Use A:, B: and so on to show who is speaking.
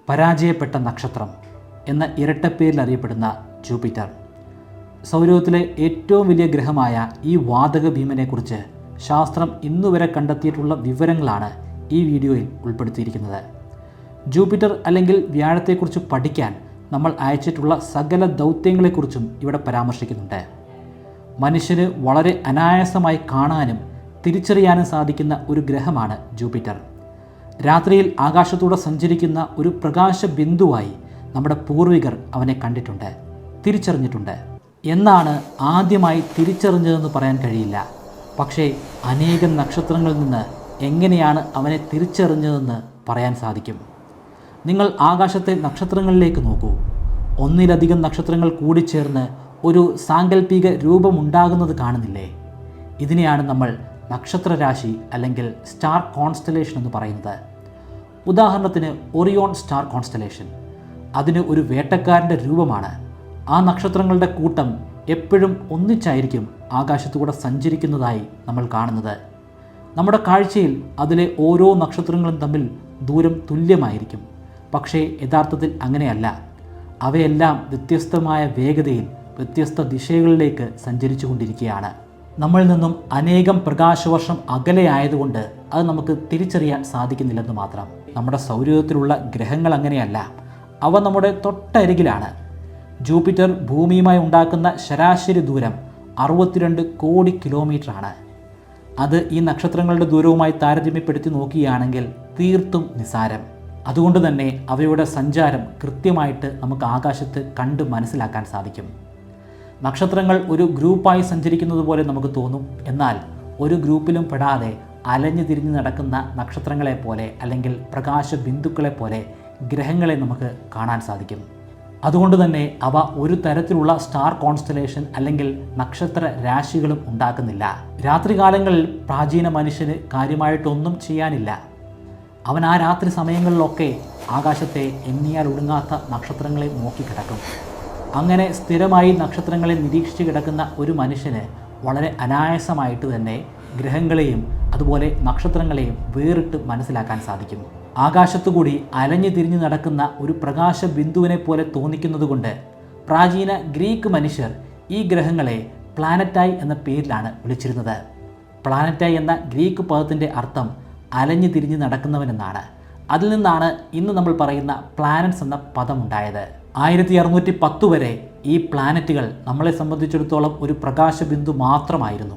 A: പരാജയപ്പെട്ട നക്ഷത്രം എന്ന ഇരട്ടപ്പേരിൽ അറിയപ്പെടുന്ന ജൂപ്പിറ്റർ. സൗരയൂഥത്തിലെ ഏറ്റവും വലിയ ഗ്രഹമായ ഈ വാതക ഭീമനെക്കുറിച്ച് ശാസ്ത്രം ഇന്നുവരെ കണ്ടെത്തിയിട്ടുള്ള വിവരങ്ങളാണ് ഈ വീഡിയോയിൽ ഉൾപ്പെടുത്തിയിരിക്കുന്നത്. ജൂപ്പിറ്റർ അല്ലെങ്കിൽ വ്യാഴത്തെക്കുറിച്ച് പഠിക്കാൻ നമ്മൾ അയച്ചിട്ടുള്ള സകല ദൗത്യങ്ങളെക്കുറിച്ചും ഇവിടെ പരാമർശിക്കുന്നുണ്ട്. മനുഷ്യന് വളരെ അനായാസമായി കാണാനും തിരിച്ചറിയാനും സാധിക്കുന്ന ഒരു ഗ്രഹമാണ് ജൂപ്പിറ്റർ. രാത്രിയിൽ ആകാശത്തൂടെ സഞ്ചരിക്കുന്ന ഒരു പ്രകാശ ബിന്ദുവായി നമ്മുടെ പൂർവികർ അവനെ കണ്ടിട്ടുണ്ട്, തിരിച്ചറിഞ്ഞിട്ടുണ്ട്. എന്നാണ് ആദ്യമായി തിരിച്ചറിഞ്ഞതെന്ന് പറയാൻ കഴിയില്ല. പക്ഷേ അനേകം നക്ഷത്രങ്ങളിൽ നിന്ന് എങ്ങനെയാണ് അവനെ തിരിച്ചറിഞ്ഞതെന്ന് പറയാൻ സാധിക്കും. നിങ്ങൾ ആകാശത്തെ നക്ഷത്രങ്ങളിലേക്ക് നോക്കൂ. ഒന്നിലധികം നക്ഷത്രങ്ങൾ കൂടിച്ചേർന്ന് ഒരു സാങ്കല്പിക രൂപമുണ്ടാകുന്നത് കാണുന്നില്ലേ? ഇതിനെയാണ് നമ്മൾ നക്ഷത്രരാശി അല്ലെങ്കിൽ സ്റ്റാർ കോൺസ്റ്റലേഷൻ എന്ന് പറയുന്നത്. ഉദാഹരണത്തിന് ഒറിയോൺ സ്റ്റാർ കോൺസ്റ്റലേഷൻ. അതിന് ഒരു വേട്ടക്കാരൻ്റെ രൂപമാണ്. ആ നക്ഷത്രങ്ങളുടെ കൂട്ടം എപ്പോഴും ഒന്നിച്ചായിരിക്കും ആകാശത്തൂടെ സഞ്ചരിക്കുന്നതായി നമ്മൾ കാണുന്നത്. നമ്മുടെ കാഴ്ചയിൽ അതിലെ ഓരോ നക്ഷത്രങ്ങളും തമ്മിൽ ദൂരം തുല്യമായിരിക്കും. പക്ഷേ യഥാർത്ഥത്തിൽ അങ്ങനെയല്ല. അവയെല്ലാം വ്യത്യസ്തമായ വേഗതയിൽ വ്യത്യസ്ത ദിശകളിലേക്ക് സഞ്ചരിച്ചു കൊണ്ടിരിക്കുകയാണ്. നമ്മളിൽ നിന്നും അനേകം പ്രകാശവർഷം അകലെയായതുകൊണ്ട് അത് നമുക്ക് തിരിച്ചറിയാൻ സാധിക്കുന്നില്ലെന്ന് മാത്രം. നമ്മുടെ സൗരയൂഥത്തിലുള്ള ഗ്രഹങ്ങൾ അങ്ങനെയല്ല. അവ നമ്മുടെ തൊട്ടരികിലാണ്. ജൂപ്പിറ്റർ ഭൂമിയുമായി ഉണ്ടാക്കുന്ന ശരാശരി ദൂരം 62 കോടി കിലോമീറ്ററാണ്. അത് ഈ നക്ഷത്രങ്ങളുടെ ദൂരവുമായി താരതമ്യപ്പെടുത്തി നോക്കുകയാണെങ്കിൽ തീർത്തും നിസാരം. അതുകൊണ്ട് തന്നെ അവയുടെ സഞ്ചാരം കൃത്യമായിട്ട് നമുക്ക് ആകാശത്ത് കണ്ട് മനസ്സിലാക്കാൻ സാധിക്കും. നക്ഷത്രങ്ങൾ ഒരു ഗ്രൂപ്പായി സഞ്ചരിക്കുന്നത് പോലെ നമുക്ക് തോന്നും. എന്നാൽ ഒരു ഗ്രൂപ്പിലും പെടാതെ അലഞ്ഞു തിരിഞ്ഞ് നടക്കുന്ന നക്ഷത്രങ്ങളെ പോലെ അല്ലെങ്കിൽ പ്രകാശ ബിന്ദുക്കളെ പോലെ ഗ്രഹങ്ങളെ നമുക്ക് കാണാൻ സാധിക്കും. അതുകൊണ്ട് തന്നെ അവ ഒരു തരത്തിലുള്ള സ്റ്റാർ കോൺസ്റ്റലേഷൻ അല്ലെങ്കിൽ നക്ഷത്ര രാശികളും ഉണ്ടാക്കുന്നില്ല. രാത്രികാലങ്ങളിൽ പ്രാചീന മനുഷ്യന് കാര്യമായിട്ടൊന്നും ചെയ്യാനില്ല. അവൻ ആ രാത്രി സമയങ്ങളിലൊക്കെ ആകാശത്തെ എണ്ണിയാൽ ഒടുങ്ങാത്ത നക്ഷത്രങ്ങളെ നോക്കിക്കിടക്കും. അങ്ങനെ സ്ഥിരമായി നക്ഷത്രങ്ങളെ നിരീക്ഷിച്ച് കിടക്കുന്ന ഒരു മനുഷ്യന് വളരെ അനായാസമായിട്ട് തന്നെ ഗ്രഹങ്ങളെയും അതുപോലെ നക്ഷത്രങ്ങളെയും വേറിട്ട് മനസ്സിലാക്കാൻ സാധിക്കും. ആകാശത്തുകൂടി അലഞ്ഞു തിരിഞ്ഞു നടക്കുന്ന ഒരു പ്രകാശ ബിന്ദുവിനെ പോലെ തോന്നിക്കുന്നതുകൊണ്ട് പ്രാചീന ഗ്രീക്ക് മനുഷ്യർ ഈ ഗ്രഹങ്ങളെ പ്ലാനറ്റായി എന്ന പേരിലാണ് വിളിച്ചിരുന്നത്. പ്ലാനറ്റായി എന്ന ഗ്രീക്ക് പദത്തിൻ്റെ അർത്ഥം അലഞ്ഞു തിരിഞ്ഞ് നടക്കുന്നവനെന്നാണ്. അതിൽ നിന്നാണ് ഇന്ന് നമ്മൾ പറയുന്ന പ്ലാനറ്റ്സ് എന്ന പദമുണ്ടായത്. 1610 വരെ ഈ പ്ലാനറ്റുകൾ നമ്മളെ സംബന്ധിച്ചിടത്തോളം ഒരു പ്രകാശബിന്ദു മാത്രമായിരുന്നു.